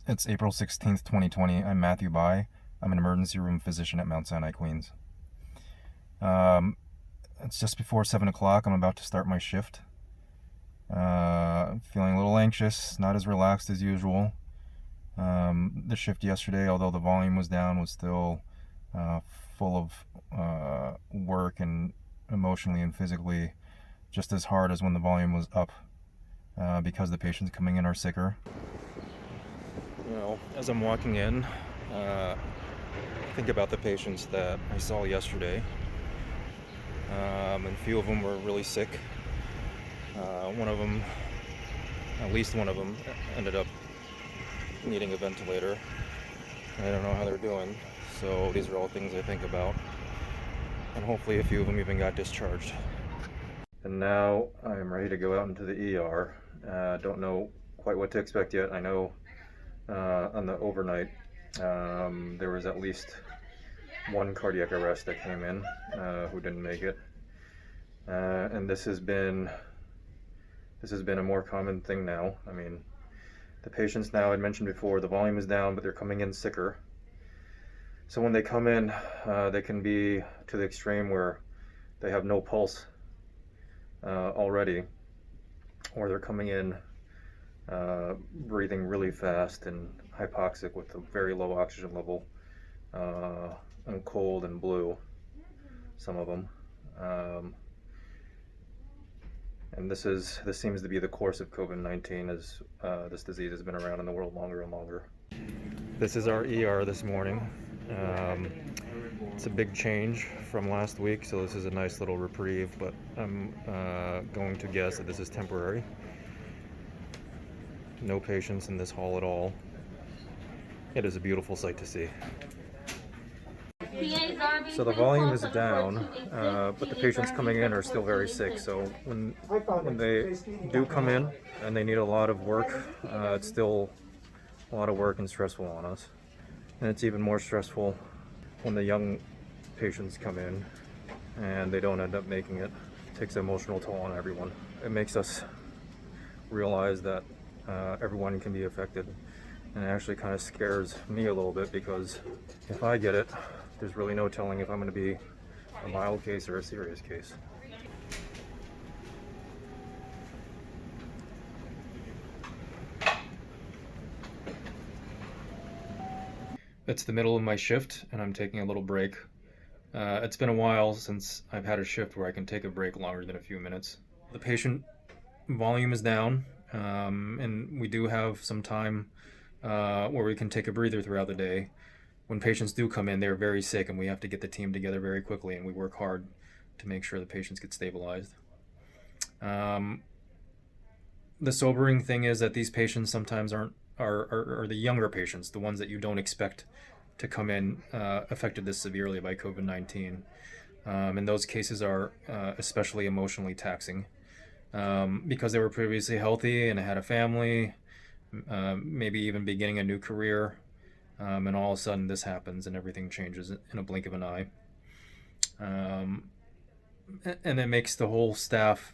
It's April 16th, 2020. I'm Matthew Bai. I'm an emergency room physician at Mount Sinai, Queens. It's just before 7 o'clock. I'm about to start my shift. Feeling a little anxious, not as relaxed as usual. The shift yesterday, although the volume was down, was still full of work and emotionally and physically just as hard as when the volume was up because the patients coming in are sicker. As I'm walking in, think about the patients that I saw yesterday, and a few of them were really sick. One of them, at least one of them, ended up needing a ventilator. I don't know how they're doing, so these are all things I think about, and hopefully a few of them even got discharged. And now I'm ready to go out into the ER. Don't know quite what to expect yet. I know on the overnight there was at least one cardiac arrest that came in who didn't make it, and this has been a more common thing now. I mean, the patients now, I mentioned before, the volume is down, but they're coming in sicker. So when they come in, they can be to the extreme where they have no pulse already, or they're coming in breathing really fast and hypoxic with a very low oxygen level, and cold and blue, some of them. And this seems to be the course of COVID-19 as this disease has been around in the world longer and longer. This is our ER this morning. It's a big change from last week, so this is a nice little reprieve, but I'm going to guess that this is temporary. No patients in this hall at all. It is a beautiful sight to see. So the volume is down, but the patients coming in are still very sick. So when they do come in and they need a lot of work, it's still a lot of work and stressful on us. And it's even more stressful when the young patients come in and they don't end up making it. It takes an emotional toll on everyone. It makes us realize that everyone can be affected. And it actually kind of scares me a little bit, because if I get it, there's really no telling if I'm going to be a mild case or a serious case. It's the middle of my shift and I'm taking a little break. It's been a while since I've had a shift where I can take a break longer than a few minutes. The patient volume is down, and we do have some time where we can take a breather throughout the day. When patients do come in, they're very sick, and we have to get the team together very quickly, and we work hard to make sure the patients get stabilized. The sobering thing is that these patients sometimes are the younger patients, the ones that you don't expect to come in affected this severely by COVID-19. And those cases are especially emotionally taxing, because they were previously healthy and had a family, maybe even beginning a new career, and all of a sudden this happens and everything changes in a blink of an eye. And it makes the whole staff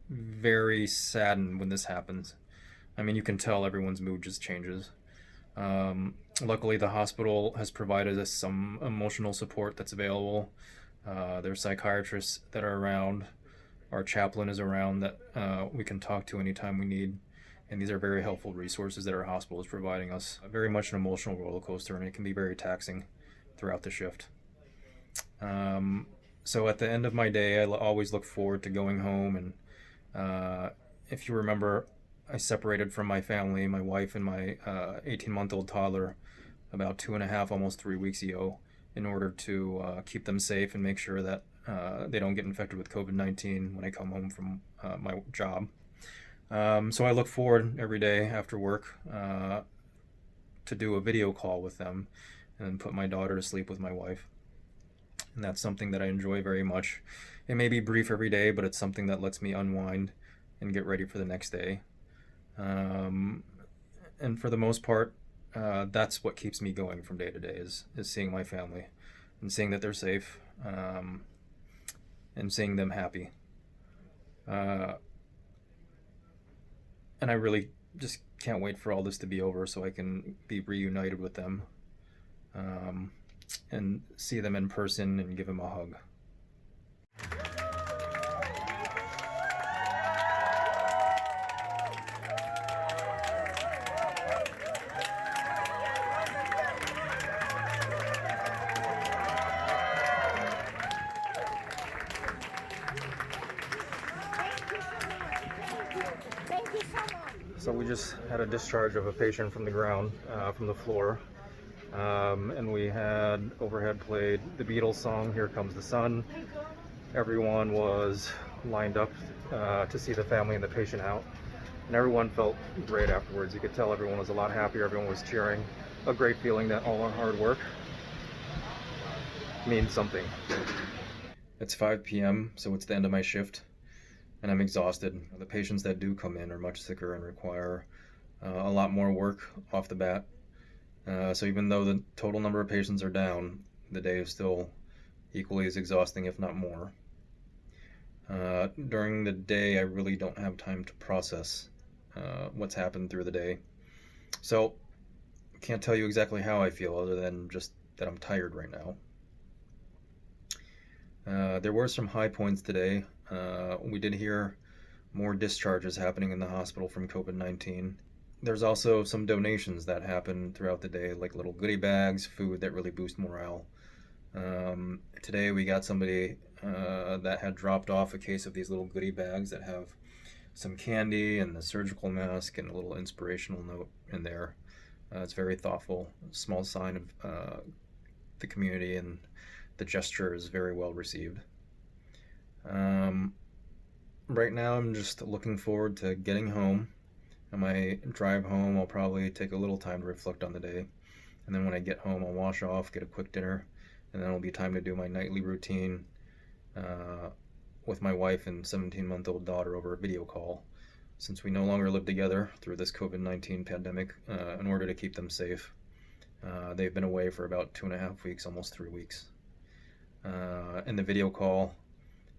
very saddened when this happens. I mean, you can tell everyone's mood just changes. Luckily, the hospital has provided us some emotional support that's available. There's psychiatrists that are around. Our chaplain is around that we can talk to anytime we need. And these are very helpful resources that our hospital is providing us. Very much an emotional roller coaster, and it can be very taxing throughout the shift. So at the end of my day, I always look forward to going home. And if you remember, I separated from my family, my wife and my 18-month-old toddler, about 2.5, almost 3 weeks ago, in order to keep them safe and make sure that they don't get infected with COVID-19 when I come home from my job. So I look forward every day after work to do a video call with them and put my daughter to sleep with my wife. And that's something that I enjoy very much. It may be brief every day, but it's something that lets me unwind and get ready for the next day. And for the most part, that's what keeps me going from day to day is seeing my family and seeing that they're safe, and seeing them happy. And I really just can't wait for all this to be over so I can be reunited with them, and see them in person and give them a hug. Thank you so much. So we just had a discharge of a patient from the ground, from the floor, and we had overhead played the Beatles song, Here Comes the Sun. Everyone was lined up to see the family and the patient out, and everyone felt great afterwards. You could tell everyone was a lot happier, everyone was cheering. A great feeling that all our hard work means something. It's 5 p.m., so it's the end of my shift, and I'm exhausted. The patients that do come in are much sicker and require a lot more work off the bat. So even though the total number of patients are down, the day is still equally as exhausting, if not more. During the day, I really don't have time to process what's happened through the day. So I can't tell you exactly how I feel other than just that I'm tired right now. There were some high points today. We did hear more discharges happening in the hospital from COVID-19. There's also some donations that happen throughout the day, like little goodie bags, food that really boost morale. Today we got somebody that had dropped off a case of these little goodie bags that have some candy and the surgical mask and a little inspirational note in there. It's very thoughtful, small sign of the community, and the gesture is very well received. Right now I'm just looking forward to getting home. On my drive home, I'll probably take a little time to reflect on the day. And then when I get home, I'll wash off, get a quick dinner, and then it'll be time to do my nightly routine with my wife and 17-month-old daughter over a video call, since we no longer live together through this COVID-19 pandemic, in order to keep them safe. They've been away for about 2.5 weeks, almost 3 weeks. And the video call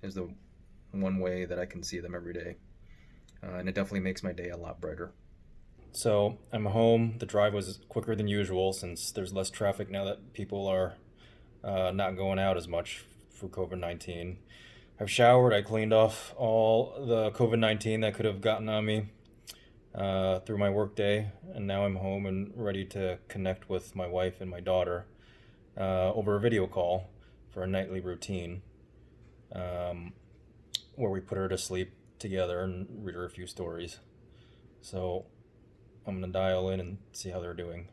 is the one way that I can see them every day. And it definitely makes my day a lot brighter. So I'm home. The drive was quicker than usual since there's less traffic now that people are not going out as much for COVID-19. I've showered. I cleaned off all the COVID-19 that could have gotten on me through my work day, and now I'm home and ready to connect with my wife and my daughter over a video call for a nightly routine, where we put her to sleep together and read her a few stories. So I'm gonna dial in and see how they're doing.